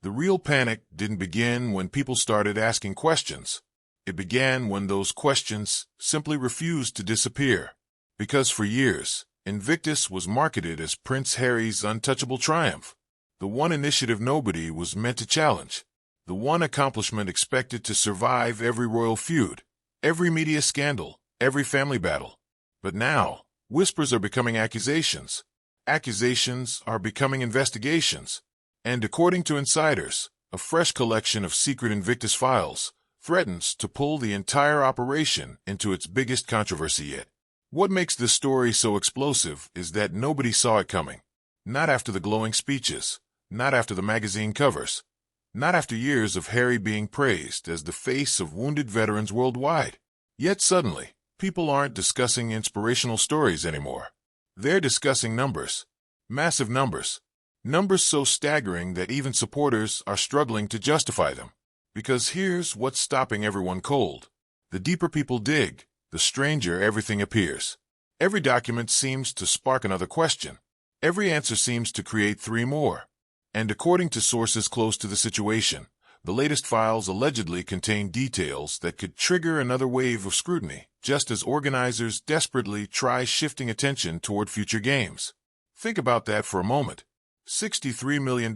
The real panic didn't begin when people started asking questions. It began when those questions simply refused to disappear. Because for years, Invictus was marketed as Prince Harry's untouchable triumph. The one initiative nobody was meant to challenge. The one accomplishment expected to survive every royal feud, every media scandal, every family battle. But now, whispers are becoming accusations. Accusations are becoming investigations. And according to insiders, a fresh collection of secret Invictus files threatens to pull the entire operation into its biggest controversy yet. What makes this story so explosive is that nobody saw it coming. Not after the glowing speeches, not after the magazine covers, not after years of Harry being praised as the face of wounded veterans worldwide. Yet suddenly, people aren't discussing inspirational stories anymore. They're discussing numbers. Massive numbers. Numbers so staggering that even supporters are struggling to justify them. Because here's what's stopping everyone cold. The deeper people dig, the stranger everything appears. Every document seems to spark another question. Every answer seems to create three more. And according to sources close to the situation, the latest files allegedly contain details that could trigger another wave of scrutiny, just as organizers desperately try shifting attention toward future games. Think about that for a moment. $63 million.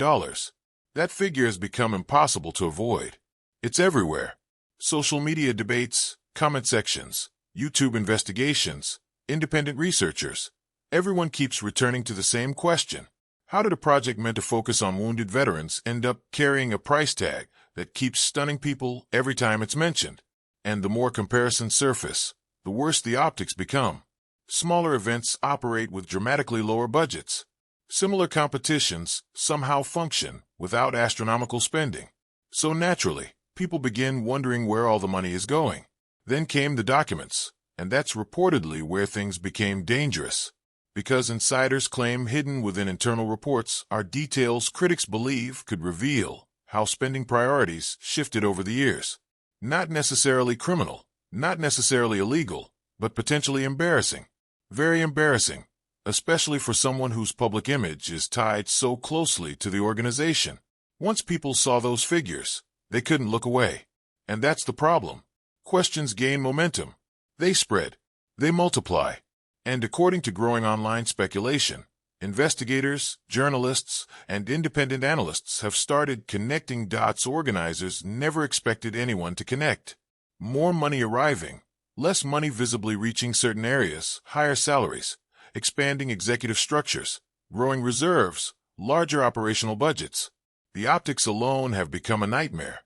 That figure has become impossible to avoid. It's everywhere. Social media debates, comment sections, YouTube investigations, independent researchers. Everyone keeps returning to the same question. How did a project meant to focus on wounded veterans end up carrying a price tag that keeps stunning people every time it's mentioned? And the more comparisons surface, the worse the optics become. Smaller events operate with dramatically lower budgets. Similar competitions somehow function without astronomical spending. So naturally, people begin wondering where all the money is going. Then came the documents, and that's reportedly where things became dangerous. Because insiders claim hidden within internal reports are details critics believe could reveal how spending priorities shifted over the years. Not necessarily criminal, not necessarily illegal, but potentially embarrassing. Very embarrassing, especially for someone whose public image is tied so closely to the organization. Once people saw those figures, they couldn't look away. And that's the problem. Questions gain momentum. They spread. They multiply. And according to growing online speculation, investigators, journalists, and independent analysts have started connecting dots organizers never expected anyone to connect. More money arriving, less money visibly reaching certain areas, higher salaries, expanding executive structures, growing reserves, larger operational budgets. The optics alone have become a nightmare.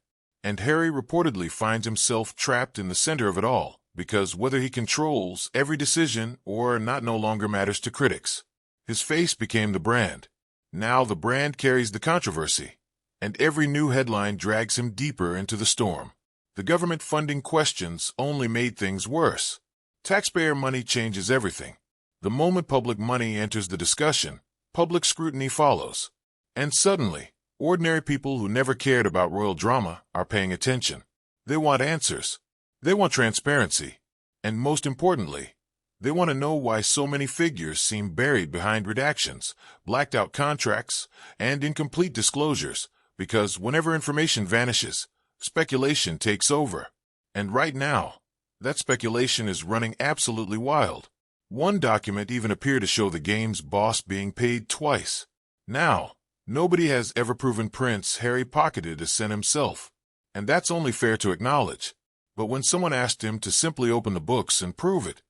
And Harry reportedly finds himself trapped in the center of it all, because whether he controls every decision or not no longer matters to critics. His face became the brand. Now the brand carries the controversy, and every new headline drags him deeper into the storm. The government funding questions only made things worse. Taxpayer money changes everything. The moment public money enters the discussion, public scrutiny follows. And suddenly, ordinary people who never cared about royal drama are paying attention. They want answers. They want transparency. And most importantly, they want to know why so many figures seem buried behind redactions, blacked-out contracts, and incomplete disclosures, because whenever information vanishes, speculation takes over. And right now, that speculation is running absolutely wild. One document even appeared to show the game's boss being paid twice. Now, nobody has ever proven Prince Harry pocketed a cent himself. And that's only fair to acknowledge. But when someone asked him to simply open the books and prove it,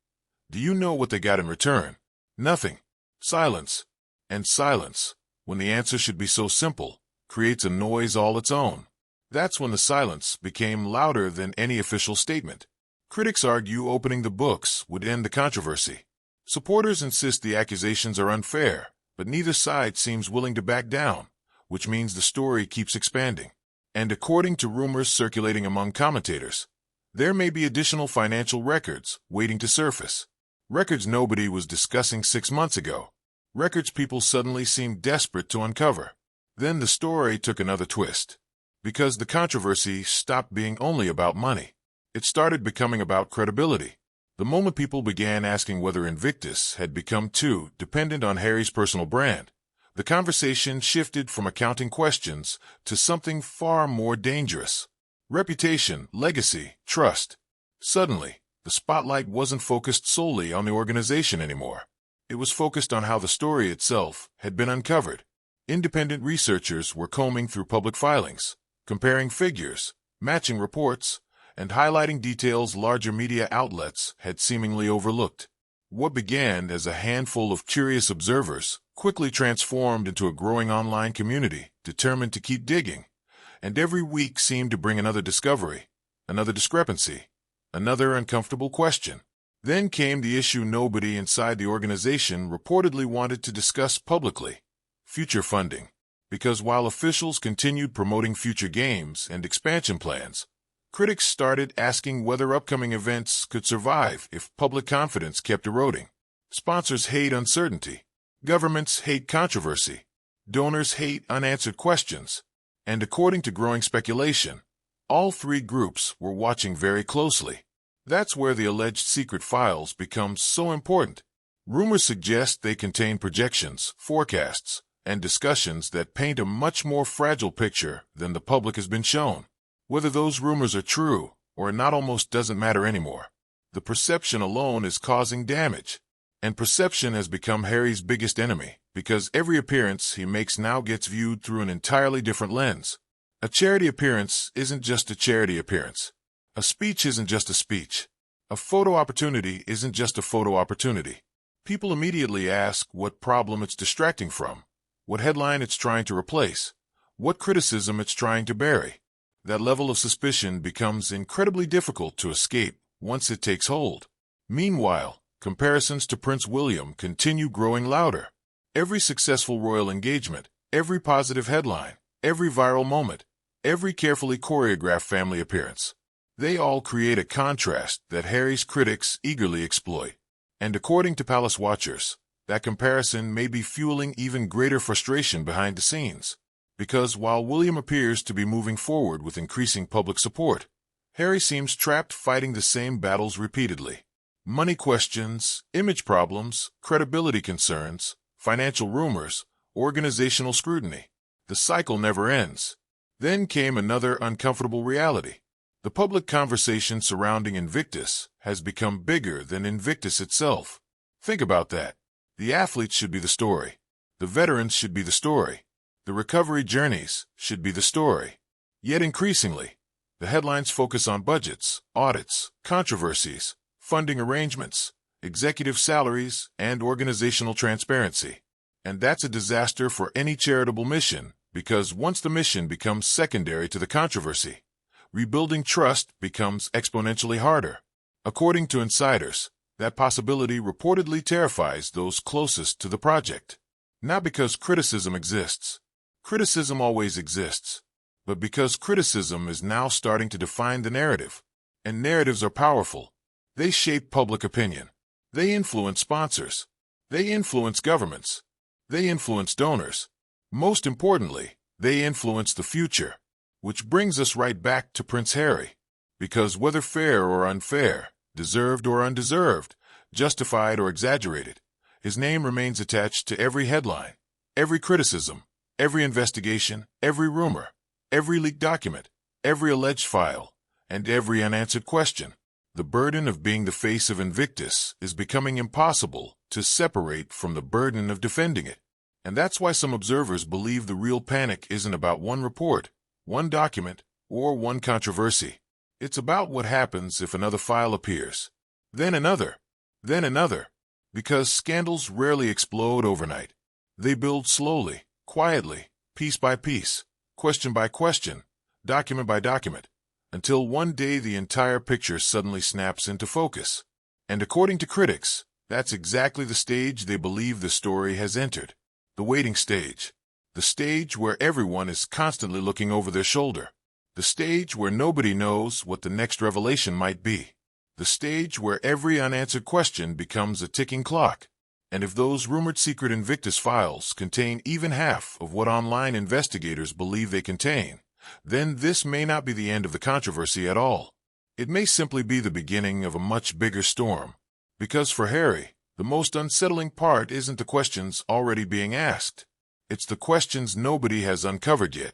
do you know what they got in return? Nothing. Silence. And silence, when the answer should be so simple, creates a noise all its own. That's when the silence became louder than any official statement. Critics argue opening the books would end the controversy. Supporters insist the accusations are unfair, but neither side seems willing to back down, which means the story keeps expanding. And according to rumors circulating among commentators, there may be additional financial records waiting to surface. Records nobody was discussing 6 months ago. Records people suddenly seemed desperate to uncover. Then the story took another twist. Because the controversy stopped being only about money. It started becoming about credibility. The moment people began asking whether Invictus had become too dependent on Harry's personal brand, The conversation shifted from accounting questions to something far more dangerous. Reputation, legacy, trust. Suddenly, the spotlight wasn't focused solely on the organization anymore. It was focused on how the story itself had been uncovered. Independent researchers were combing through public filings, comparing figures, matching reports, and highlighting details larger media outlets had seemingly overlooked. What began as a handful of curious observers quickly transformed into a growing online community determined to keep digging, and every week seemed to bring another discovery, another discrepancy, another uncomfortable question. Then came the issue nobody inside the organization reportedly wanted to discuss publicly: future funding. Because while officials continued promoting future games and expansion plans, critics started asking whether upcoming events could survive if public confidence kept eroding. Sponsors hate uncertainty. Governments hate controversy. Donors hate unanswered questions. And according to growing speculation, all three groups were watching very closely. That's where the alleged secret files become so important. Rumors suggest they contain projections, forecasts, and discussions that paint a much more fragile picture than the public has been shown. Whether those rumors are true or not almost doesn't matter anymore. The perception alone is causing damage. And perception has become Harry's biggest enemy, because every appearance he makes now gets viewed through an entirely different lens. A charity appearance isn't just a charity appearance. A speech isn't just a speech. A photo opportunity isn't just a photo opportunity. People immediately ask what problem it's distracting from, what headline it's trying to replace, what criticism it's trying to bury. That level of suspicion becomes incredibly difficult to escape once it takes hold. Meanwhile, comparisons to Prince William continue growing louder. Every successful royal engagement, every positive headline, every viral moment, every carefully choreographed family appearance, they all create a contrast that Harry's critics eagerly exploit. And according to Palace watchers, that comparison may be fueling even greater frustration behind the scenes. Because while William appears to be moving forward with increasing public support, Harry seems trapped fighting the same battles repeatedly. Money questions, image problems, credibility concerns, financial rumors, organizational scrutiny. The cycle never ends. Then came another uncomfortable reality. The public conversation surrounding Invictus has become bigger than Invictus itself. Think about that. The athletes should be the story. The veterans should be the story. The recovery journeys should be the story. Yet increasingly, the headlines focus on budgets, audits, controversies, funding arrangements, executive salaries, and organizational transparency. And that's a disaster for any charitable mission, because once the mission becomes secondary to the controversy, rebuilding trust becomes exponentially harder. According to insiders, that possibility reportedly terrifies those closest to the project. Not because criticism exists. Criticism always exists. But because criticism is now starting to define the narrative. And narratives are powerful. They shape public opinion. They influence sponsors. They influence governments. They influence donors. Most importantly, they influence the future. Which brings us right back to Prince Harry. Because whether fair or unfair, deserved or undeserved, justified or exaggerated, his name remains attached to every headline, every criticism, every investigation, every rumor, every leaked document, every alleged file, and every unanswered question. The burden of being the face of Invictus is becoming impossible to separate from the burden of defending it. And that's why some observers believe the real panic isn't about one report, one document, or one controversy. It's about what happens if another file appears, then another, because scandals rarely explode overnight. They build slowly, quietly, piece by piece, question by question, document by document, until one day the entire picture suddenly snaps into focus. And according to critics, that's exactly the stage they believe the story has entered. The waiting stage. The stage where everyone is constantly looking over their shoulder. The stage where nobody knows what the next revelation might be. The stage where every unanswered question becomes a ticking clock. And if those rumored secret Invictus files contain even half of what online investigators believe they contain, then this may not be the end of the controversy at all. It may simply be the beginning of a much bigger storm. Because for Harry, the most unsettling part isn't the questions already being asked. It's the questions nobody has uncovered yet.